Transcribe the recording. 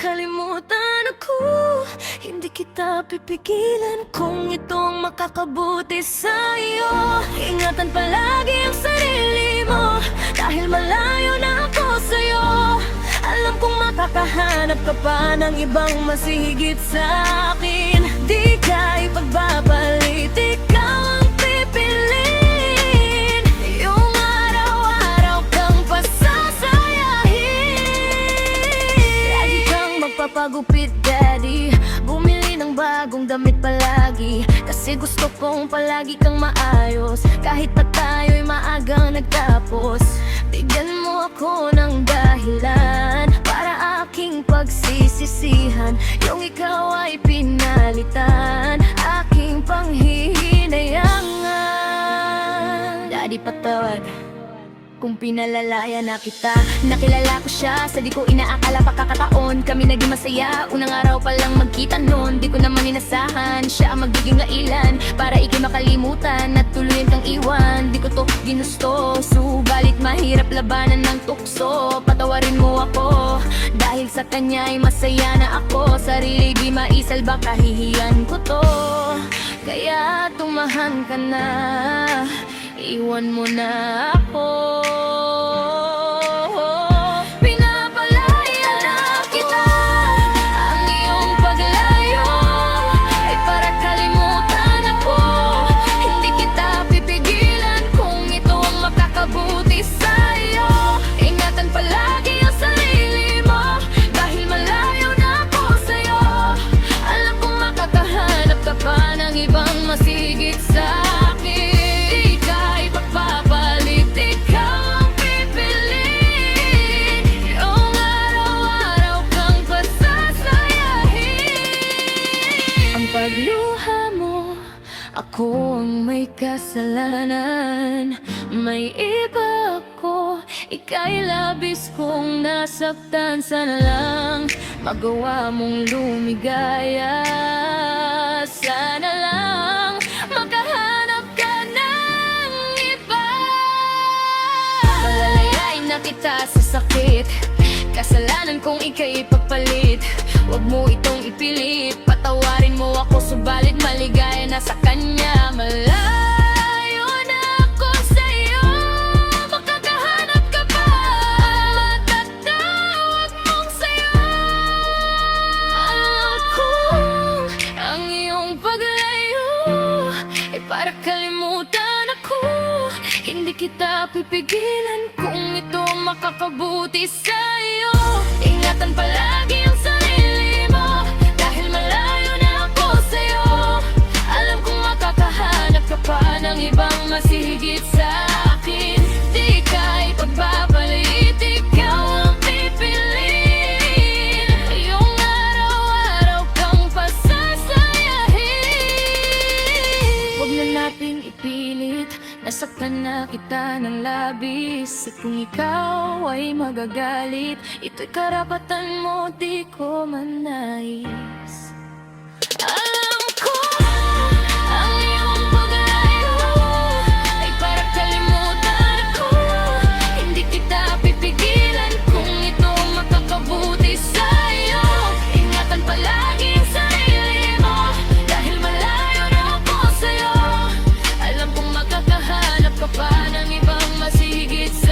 kalimutan ako, hindi kita pipigilan kung itong makakabuti sa'yo. Ingatan palagi ang sarili mo, dahil malayo na ako sa'yo. Alam kong makakahanap ka pa ng ibang mas higit sa'kin. Di ka ipagbabalit, ikaw ang pipiliin. Yung araw-araw kang pasasayahin. Lagi kang magpapagupit, daddy, bumili ng bagong damit palagi, kasi gusto kong palagi kang maayos. Kahit na tayo'y maagang nagtapos, bigyan mo ako ng dahilan para aking pagsisisihan. Yung ikaw ay pinalitan, aking panghihinayangan. Daddy, patawad kung pinalalaya na kita. Nakilala ko siya sa di ko inaakala pagkakataon. Kami naging masaya, unang araw pa lang magkita noon. Di ko naman inasahan, siya ang magiging lailan para ikay makalimutan at tuluyan kang iwan. Di ko to ginusto, subalit mahirap labanan ng tukso. Patawarin mo ako, dahil sa kanya ay masaya na ako. Sarili di maisalba, kahihiyan ko to. Kaya tumahan ka na, iwan mo na ako. Pinapalaya na kita, ang iyong paglayo ay para kalimutan ako. Hindi kita pipigilan kung ito ang makakabuti sa'yo. Ingatan palagi ang sarili mo, dahil malayo na ako sa'yo. Alam kong makakahanap ka pa ng ibang mas higit sa'kin. Pagluha mo, ako ang may kasalanan. May iba ako, ika'y labis kong nasaktan. Sana lang magawa mong lumigaya. Sana lang makahanap ka ng iba. Palalayain na kita sa sakit, kasalanan kong ika'y ipagpalit. Huwag mo itong ipilit, patawarin mo ako, subalit maligaya na sa kanya. Malayo na ako sa'yo, makakahanap ka pa, matatawag mong sa'yo. Alam kong ang iyong paglayo ay para kalimutan ako. Hindi kita pipigilan kung ito makakabuti sa'yo. Ingatan palagi ang sarili mo, dahil malayo na ako sa'yo. Alam kong makakahanap ka pa ng ibang mas higit sa'kin. Di ka ipagbabalit, ikaw ang pipiliin. Yung araw-araw kang pasasayahin. Huwag na natin ipilit, nasaktan na kita ng labis. At kung ikaw ay magagalit, ito'y karapatan mo, di ko man nais. Alam ko ang iyong paglayo ay para kalimutan ako. Hindi kita pipigilan kung ito makakabuti sa'yo. Ingatan palagi ang sarili mo, dahil malayo na ako sa'yo. Alam kong makakahanap ka pa ng ibang mas higit sa'yo.